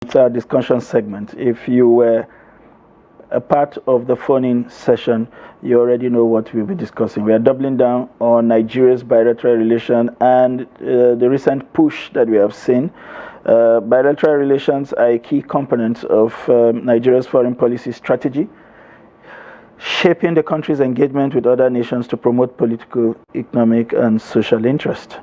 It's our discussion segment. If you were a part of the phone-in session, you already know what we'll be discussing. We are doubling down on Nigeria's bilateral relation and the recent push that we have seen. Bilateral relations are a key component of Nigeria's foreign policy strategy, shaping the country's engagement with other nations to promote political, economic, and social interest.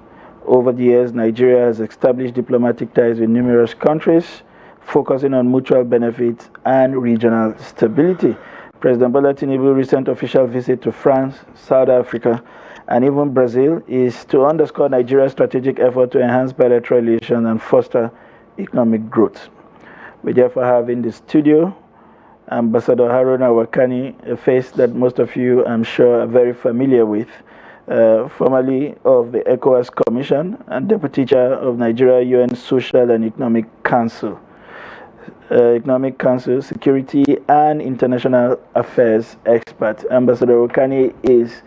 Over the years, Nigeria has established diplomatic ties with numerous countries, focusing on mutual benefits and regional stability. President Bola Tinubu's recent official visit to France, South Africa, and even Brazil is to underscore Nigeria's strategic effort to enhance bilateral relations and foster economic growth. We therefore have in the studio Ambassador Haruna Wurkani, a face that most of you, I'm sure, are very familiar with, formerly of the Ecowas Commission and Deputy Chair of Nigeria UN Social and Economic Council. Security and International Affairs expert. Ambassador Wurkani is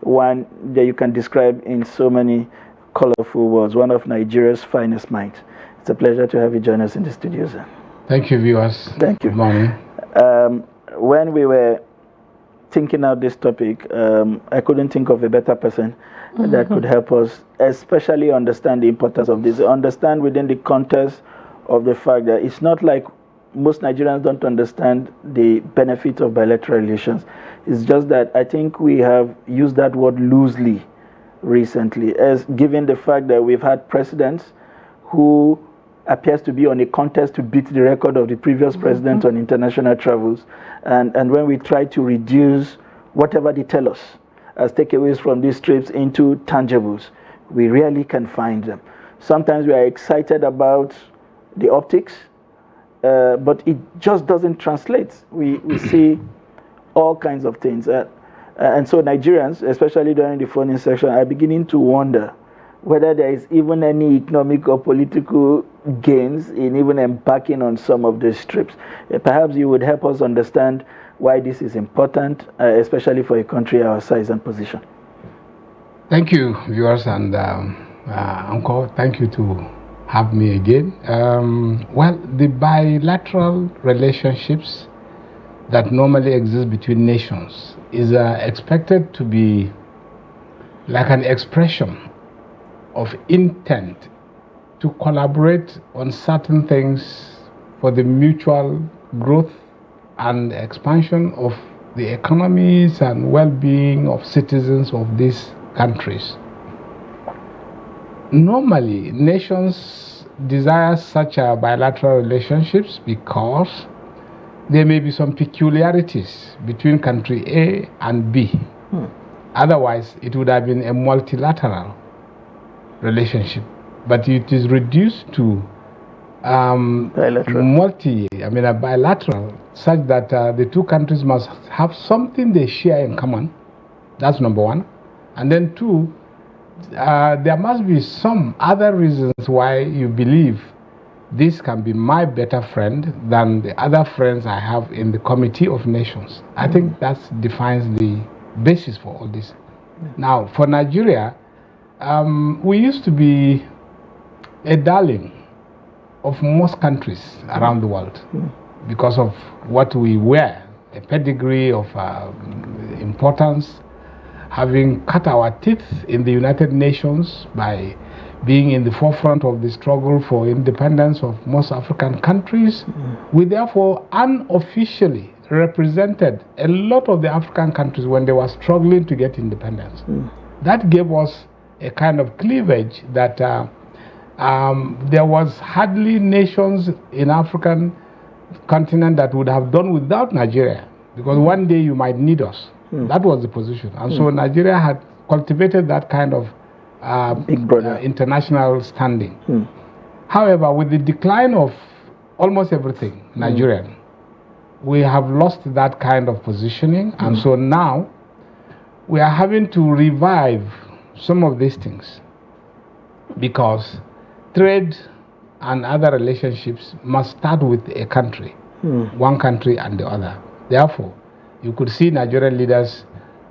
one that you can describe in so many colorful words, one of Nigeria's finest minds. It's a pleasure to have you join us in the studio, sir. Thank you, viewers. Thank you. Good morning. When we were thinking out this topic, I couldn't think of a better person that could help us, especially understand the importance of this, understand within the context of the fact that it's not like most Nigerians don't understand the benefits of bilateral relations. It's just that I think we have used that word loosely recently, as given the fact that we've had presidents who appears to be on a contest to beat the record of the previous president on international travels. And when we try to reduce whatever they tell us as takeaways from these trips into tangibles, we rarely can find them. Sometimes we are excited about the optics, but it just doesn't translate. We see all kinds of things. And so Nigerians, especially during the phone-in section, are beginning to wonder whether there is even any economic or political gains in even embarking on some of these trips. Perhaps you would help us understand why this is important, especially for a country our size and position. Thank you, viewers, and Uncle, thank you to have me again. Well, the bilateral relationships that normally exist between nations is expected to be like an expression of intent to collaborate on certain things for the mutual growth and expansion of the economies and well-being of citizens of these countries. Normally, nations desire such bilateral relationships because there may be some peculiarities between country A and B. Otherwise, it would have been a multilateral relationship, but it is reduced to bilateral. Bilateral, such that the two countries must have something they share in common. That's number one. And then two, there must be some other reasons why you believe this can be my better friend than the other friends I have in the Committee of Nations. I think that defines the basis for all this. Now, for Nigeria, we used to be a darling of most countries around the world because of what we were, a pedigree of importance, having cut our teeth in the United Nations by being in the forefront of the struggle for independence of most African countries. We therefore unofficially represented a lot of the African countries when they were struggling to get independence. That gave us a kind of cleavage that there was hardly nations in African continent that would have done without Nigeria, because one day you might need us. That was the position. And so Nigeria had cultivated that kind of Big brother. International standing. However, with the decline of almost everything Nigerian, we have lost that kind of positioning. And so now we are having to revive some of these things, because trade and other relationships must start with a country, one country and the other. Therefore, you could see Nigerian leaders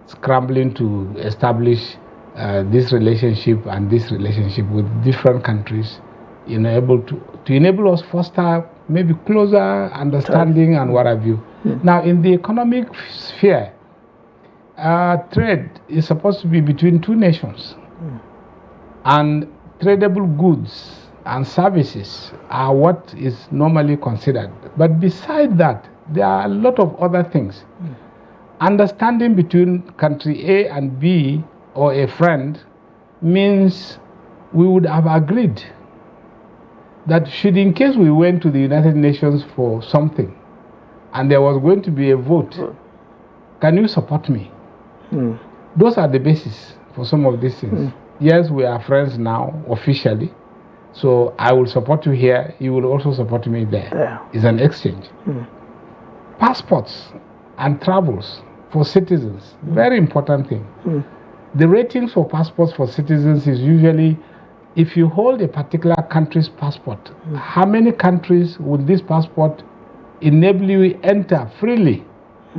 scrambling to establish this relationship and this relationship with different countries, to enable us foster maybe closer understanding and what have you. Now, in the economic sphere, trade is supposed to be between two nations, and tradable goods and services are what is normally considered. But beside that, there are a lot of other things. Understanding between country A and B or a friend means we would have agreed that should, in case we went to the United Nations for something and there was going to be a vote, can you support me? Those are the basis for some of these things. Yes, we are friends now officially, so I will support you here, you will also support me there. It's an exchange. Passports and travels for citizens, very important thing. The ratings for passports for citizens is usually, if you hold a particular country's passport, how many countries would this passport enable you enter freely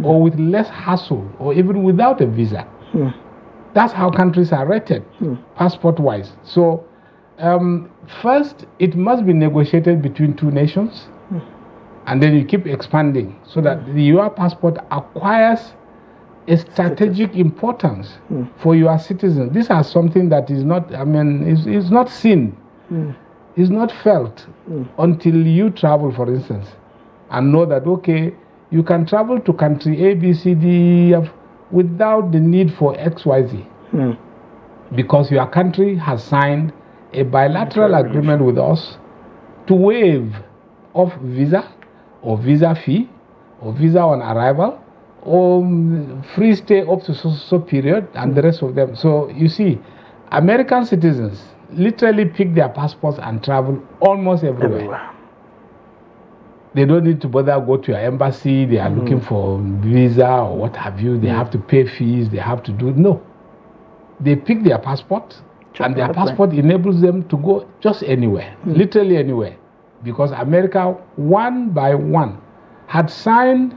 or with less hassle or even without a visa? That's how countries are rated, passport-wise. So first, it must be negotiated between two nations, and then you keep expanding so that your passport acquires a strategic importance for your citizens. These are something that is not, is not seen, is not felt until you travel, for instance, and know that, okay, you can travel to country A, B, C, D, F without the need for XYZ, because your country has signed a bilateral agreement with us to waive off visa or visa fee or visa on arrival or free stay up to so period and the rest of them. So you see, American citizens literally pick their passports and travel almost everywhere. They don't need to bother go to your embassy. They are looking for visa or what have you. They have to pay fees. They have to do, no. They pick their passport and their passport enables them to go just anywhere, literally anywhere. Because America, one by one, had signed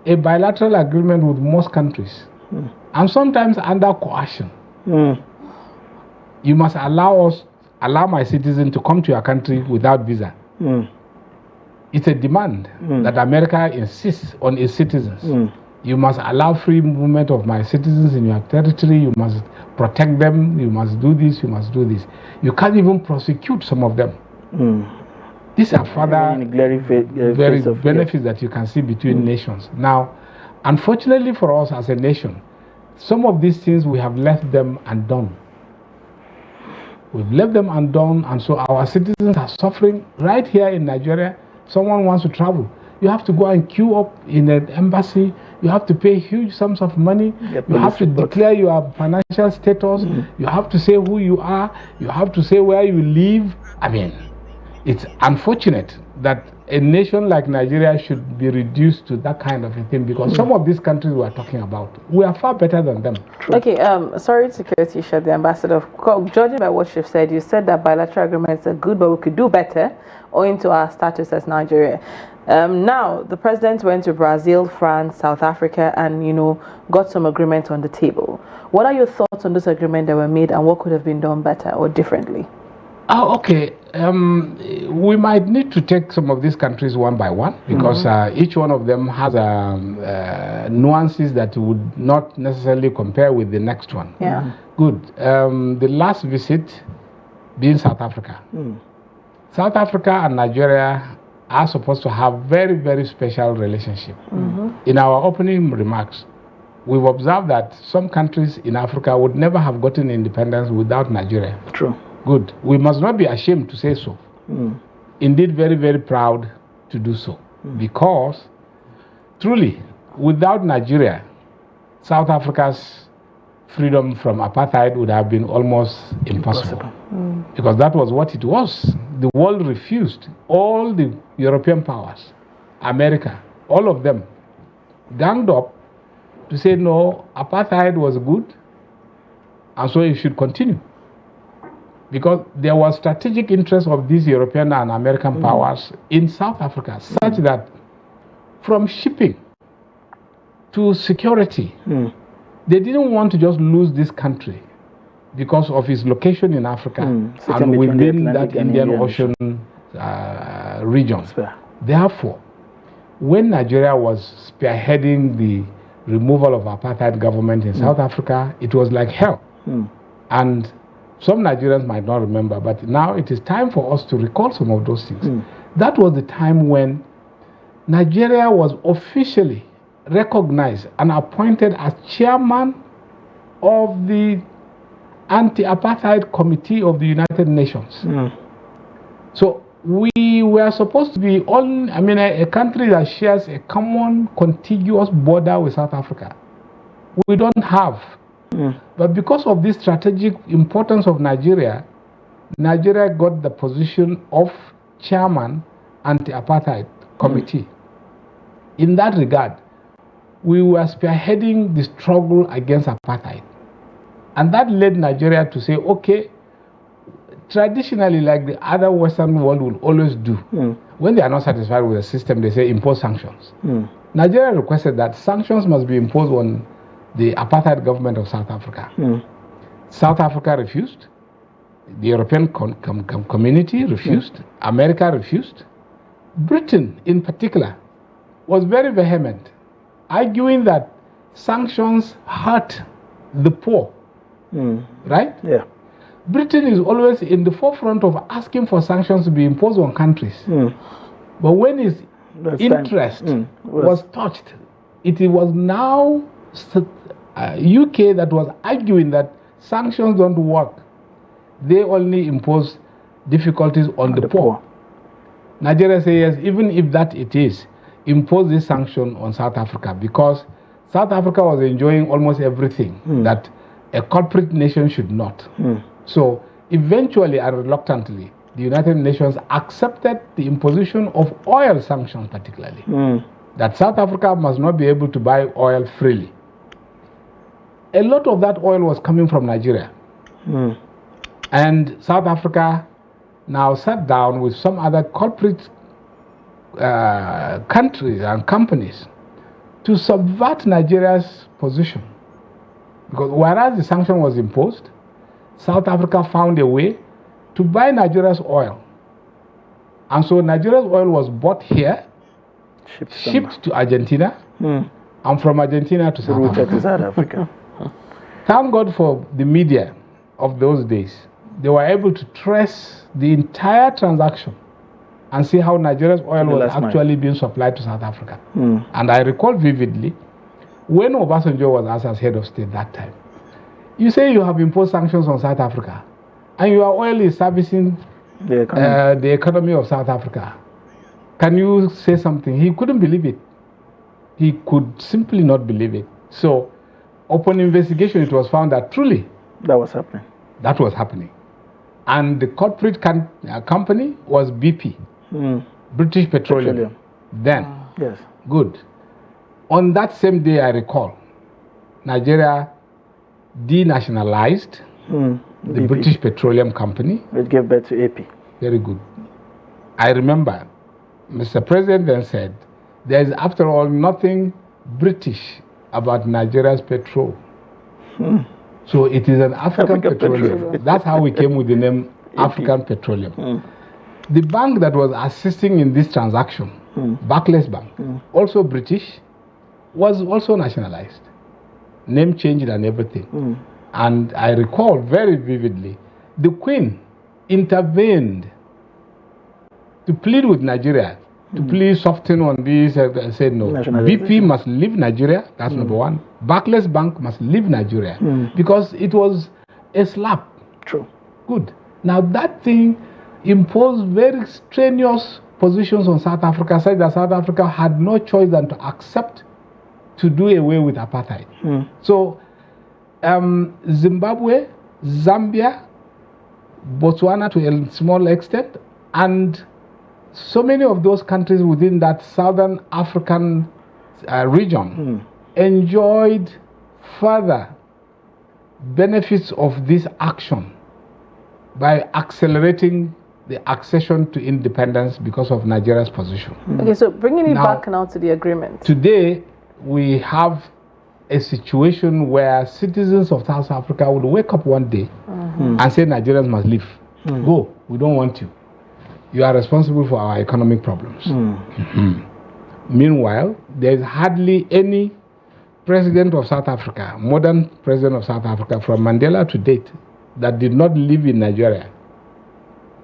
a bilateral agreement with most countries, and sometimes under coercion. You must allow my citizen to come to your country without visa. It's a demand that America insists on its citizens. You must allow free movement of my citizens in your territory. You must protect them. You must do this. You must do this. You can't even prosecute some of them. These are further very benefits that you can see between nations. Now, unfortunately for us as a nation, some of these things we have left them undone. We've left them undone, and so our citizens are suffering. Right here in Nigeria, someone wants to travel. You have to go and queue up in an embassy. You have to pay huge sums of money. You have to declare your financial status. You have to say who you are. You have to say where you live. I mean, it's unfortunate that a nation like Nigeria should be reduced to that kind of a thing, because some of these countries we are talking about, we are far better than them. Okay, sorry to cut you short, the ambassador. Judging by what you've said, you said that bilateral agreements are good, but we could do better owing to our status as Nigeria. Now, the president went to Brazil, France, South Africa, and, got some agreements on the table. What are your thoughts on this agreement that were made, and what could have been done better or differently? Oh, okay. We might need to take some of these countries one by one, because each one of them has nuances that would not necessarily compare with the next one. Yeah. Good. The last visit being South Africa. South Africa and Nigeria are supposed to have very, very special relationship. In our opening remarks, we've observed that some countries in Africa would never have gotten independence without Nigeria. True. Good. We must not be ashamed to say so. Indeed, very, very proud to do so. Because, truly, without Nigeria, South Africa's freedom from apartheid would have been almost impossible. Because that was what it was. The world refused. All the European powers, America, all of them, ganged up to say, no, apartheid was good, and so it should continue. Because there was strategic interest of these European and American powers in South Africa, such that from shipping to security, they didn't want to just lose this country because of its location in Africa and within that Indian Ocean region. Therefore, when Nigeria was spearheading the removal of apartheid government in South Africa, it was like hell. And some Nigerians might not remember, but now it is time for us to recall some of those things. That was the time when Nigeria was officially recognized and appointed as chairman of the Anti-Apartheid Committee of the United Nations. So we were supposed to be a country that shares a common contiguous border with South Africa. We don't have. But because of this strategic importance of Nigeria, Nigeria got the position of chairman Anti-Apartheid Committee. In that regard, we were spearheading the struggle against apartheid. And that led Nigeria to say, okay, traditionally, like the other Western world will always do, when they are not satisfied with the system, they say impose sanctions. Nigeria requested that sanctions must be imposed on the apartheid government of South Africa. South Africa refused. The European community refused. America refused. Britain, in particular, was very vehement, arguing that sanctions hurt the poor. Right? Yeah. Britain is always in the forefront of asking for sanctions to be imposed on countries. But when its interest was touched, it was now UK that was arguing that sanctions don't work. They only impose difficulties on the poor. Nigeria says, yes, even if that it is, impose this sanction on South Africa, because South Africa was enjoying almost everything that a corporate nation should not. So eventually and reluctantly, the United Nations accepted the imposition of oil sanctions particularly, that South Africa must not be able to buy oil freely. A lot of that oil was coming from Nigeria. And South Africa now sat down with some other corporate countries and companies to subvert Nigeria's position. Because whereas the sanction was imposed, South Africa found a way to buy Nigeria's oil. And so Nigeria's oil was bought here, shipped to Argentina, and from Argentina to South Africa. Thank God for the media of those days. They were able to trace the entire transaction and see how Nigeria's oil was actually being supplied to South Africa. And I recall vividly, when Obasanjo was asked as head of state that time, you say you have imposed sanctions on South Africa, and your oil is servicing the economy of South Africa. Can you say something? He couldn't believe it. He could simply not believe it. So, upon investigation, it was found that truly that was happening. That was happening. And the corporate company was BP, British Petroleum. Then. Yes. Good. On that same day, I recall, Nigeria denationalized the British Petroleum Company. It gave birth to AP. Very good. I remember Mr. President then said, there is after all nothing British about Nigeria's petrol. So it is an African petroleum. That's how we came with the name African Petroleum. The bank that was assisting in this transaction, Barclays Bank, also British, was also nationalized. Name changed and everything. And I recall very vividly, the Queen intervened to plead with Nigeria, to please soften on this, and said no. BP must leave Nigeria, that's number one. Barclays Bank must leave Nigeria, because it was a slap. True. Good. Now that thing imposed very strenuous positions on South Africa, such that South Africa had no choice than to accept to do away with apartheid. So Zimbabwe, Zambia, Botswana to a small extent, and so many of those countries within that southern African region enjoyed further benefits of this action by accelerating the accession to independence because of Nigeria's position. Okay, so bringing it back now to the agreement. Today, we have a situation where citizens of South Africa would wake up one day and say Nigerians must leave. Go, we don't want you. you are responsible for our economic problems. Meanwhile, there is hardly any president of South Africa, modern president of South Africa, from Mandela to date, that did not live in Nigeria,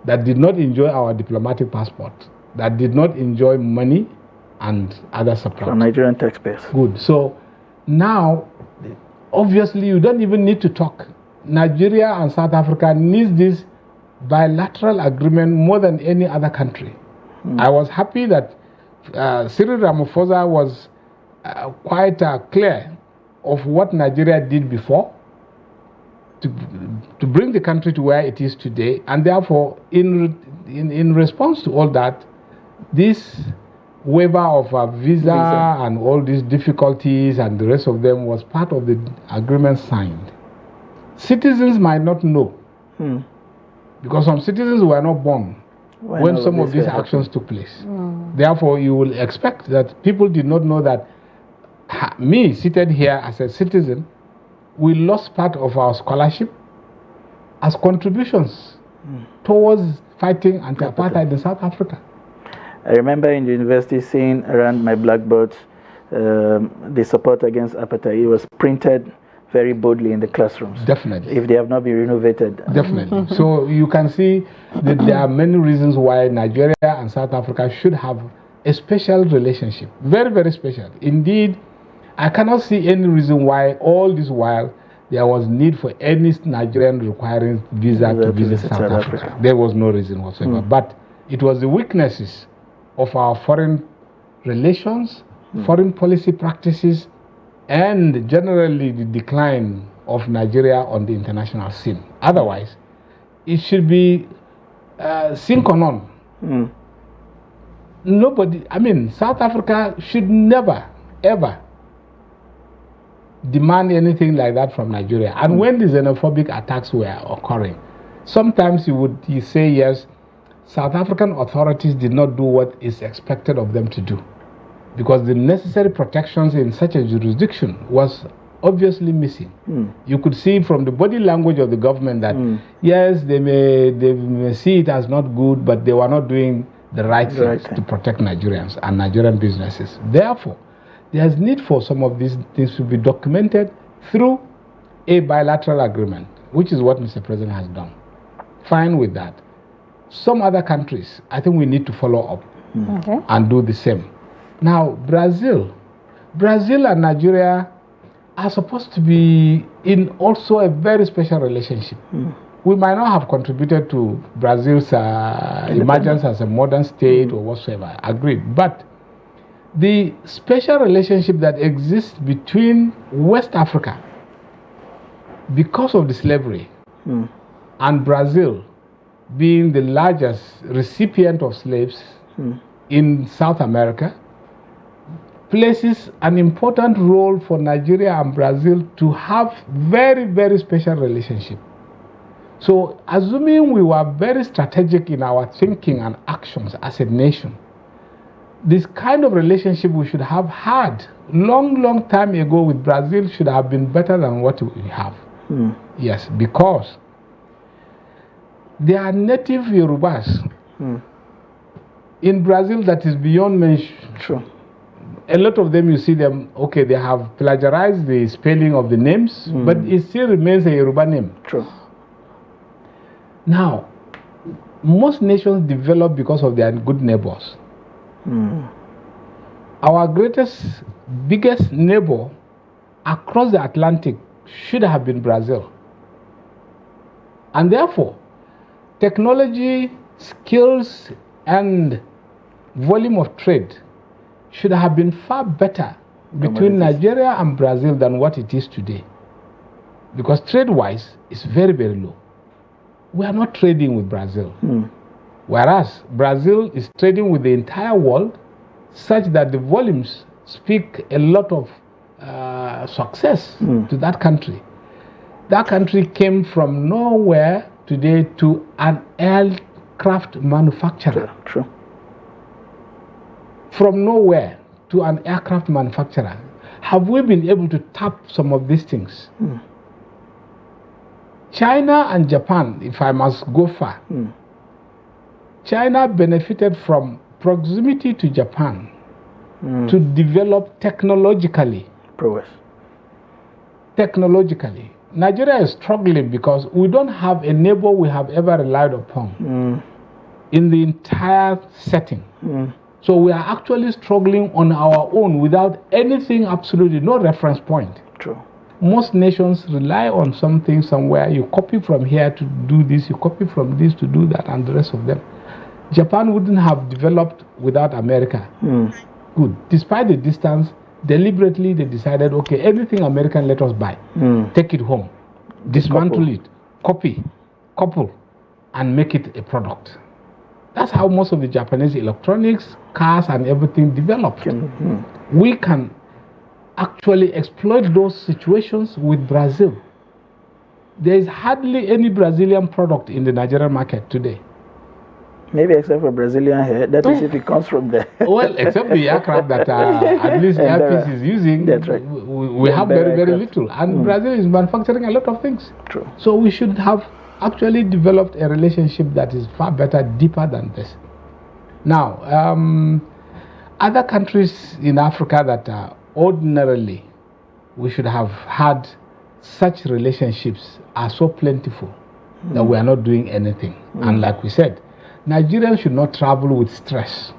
that did not enjoy our diplomatic passport, that did not enjoy money and other support. From Nigerian taxpayers. Good. So now, obviously, you don't even need to talk. Nigeria and South Africa need this bilateral agreement more than any other country. I was happy that Cyril Ramaphosa was quite clear of what Nigeria did before to bring the country to where it is today, and therefore, in response to all that, this waiver of a visa and all these difficulties and the rest of them was part of the agreement signed. Citizens might not know, because some citizens were not born when some of these actions took place. Therefore, you will expect that people did not know that me, seated here as a citizen, we lost part of our scholarship as contributions towards fighting anti-apartheid in South Africa. I remember in the university seeing around my blackboard the support against apartheid. It was printed very boldly in the classrooms. Definitely. If they have not been renovated. Definitely. So you can see that there are many reasons why Nigeria and South Africa should have a special relationship. Very, very special. Indeed, I cannot see any reason why all this while there was need for any Nigerian requiring visa to visit South Africa. There was no reason whatsoever. But it was the weaknesses of our foreign relations, foreign policy practices, and generally the decline of Nigeria on the international scene. Otherwise, it should be sine qua non. Nobody, I mean, South Africa should never, ever demand anything like that from Nigeria. And when the xenophobic attacks were occurring, sometimes you say, yes, South African authorities did not do what is expected of them to do, because the necessary protections in such a jurisdiction was obviously missing. You could see from the body language of the government that, yes, they may see it as not good, but they were not doing the right things to protect Nigerians and Nigerian businesses. Therefore, there's need for some of these things to be documented through a bilateral agreement, which is what Mr. President has done. Fine with that. Some other countries, I think we need to follow up and do the same. Now, Brazil and Nigeria are supposed to be in also a very special relationship. We might not have contributed to Brazil's emergence as a modern state or whatsoever, agreed. But the special relationship that exists between West Africa, because of the slavery, and Brazil being the largest recipient of slaves in South America, places an important role for Nigeria and Brazil to have very, very special relationship. So, assuming we were very strategic in our thinking and actions as a nation, this kind of relationship we should have had long time ago with Brazil should have been better than what we have. Yes, because there are native Yorubas in Brazil that is beyond mention. A lot of them, you see them, okay, they have plagiarized the spelling of the names, but it still remains a Yoruba name. Now, most nations develop because of their good neighbors. Our biggest neighbor across the Atlantic should have been Brazil. And therefore, technology, skills, and volume of trade should have been far better between Nigeria and Brazil than what it is today. Because trade-wise, it's very, very low. We are not trading with Brazil. Whereas Brazil is trading with the entire world, such that the volumes speak a lot of success to that country. That country came from nowhere today to an aircraft manufacturer. From nowhere to an aircraft manufacturer. Have we been able to tap some of these things? China and Japan, if I must go far, China benefited from proximity to Japan to develop technologically. Progress. Technologically. Nigeria is struggling because we don't have a neighbor we have ever relied upon in the entire setting. So we are actually struggling on our own without anything, absolutely no reference point. True. Most nations rely on something somewhere. You copy from here to do this, you copy from this to do that, and the rest of them. Japan wouldn't have developed without America. Good. Despite the distance, deliberately they decided, okay, everything American, let us buy. Take it home, dismantle it, copy, couple, and make it a product. That's how most of the Japanese electronics, cars, and everything developed. We can actually exploit those situations with Brazil. There is hardly any Brazilian product in the Nigerian market today. Maybe except for Brazilian hair. That is if it comes from there. Well, except the aircraft that at least Airpeace is using. That's right. We have very, very little. And Brazil is manufacturing a lot of things. True. So we should have actually developed a relationship that is far better, deeper than this. Now, other countries in Africa that ordinarily we should have had such relationships are so plentiful that we are not doing anything. And like we said, Nigerians should not travel with stress.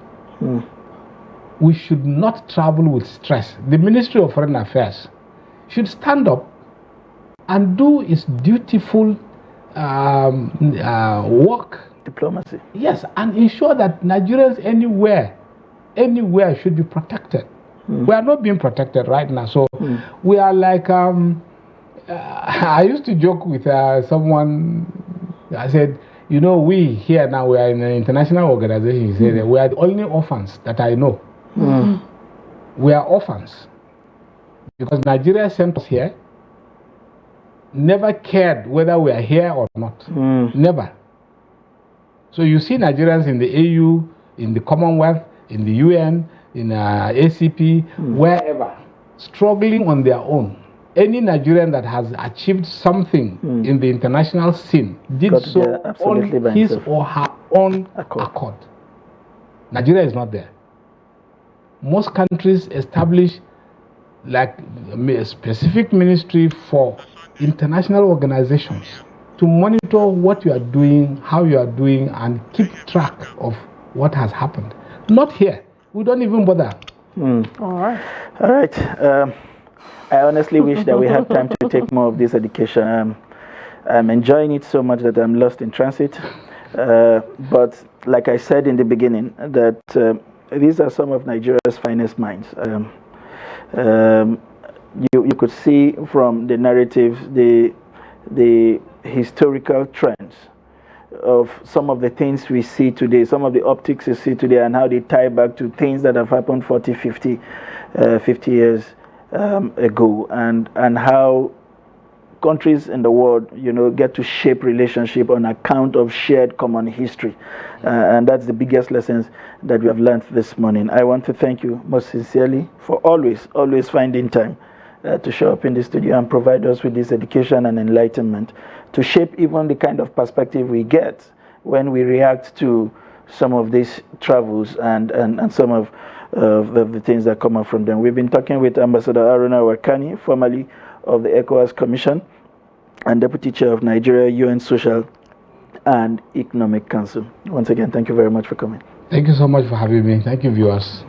We should not travel with stress. The Ministry of Foreign Affairs should stand up and do its dutiful work. Diplomacy. Yes, and ensure that Nigerians anywhere should be protected. We are not being protected right now. So we are like, I used to joke with someone, I said, you know, we here now, we are in an international organization. He said, we are the only orphans that I know. We are orphans. Because Nigeria sent us here, never cared whether we are here or not. Never. So you see Nigerians in the AU, in the Commonwealth, in the UN, in ACP, wherever, struggling on their own. Any Nigerian that has achieved something in the international scene did so on his or her own accord. Nigeria is not there. Most countries establish like a specific ministry for international organizations to monitor what you are doing, how you are doing, and keep track of what has happened. Not here. We don't even bother. All right. All right. I honestly wish that we had time to take more of this education. I'm enjoying it so much that I'm lost in transit. But like I said in the beginning, that these are some of Nigeria's finest minds. You could see from the narratives the historical trends of some of the things we see today, some of the optics we see today, and how they tie back to things that have happened 40, 50 years ago, and how countries in the world, get to shape relationship on account of shared common history. And that's the biggest lessons that we have learned this morning. I want to thank you most sincerely for always finding time to show up in the studio and provide us with this education and enlightenment to shape even the kind of perspective we get when we react to some of these travels and some of the things that come up from them. We've been talking with Ambassador Haruna Warkani, formerly of the Ecowas Commission and Deputy Chair of Nigeria UN Social and Economic Council. Once again, thank you very much for coming. Thank you so much for having me. Thank you, viewers.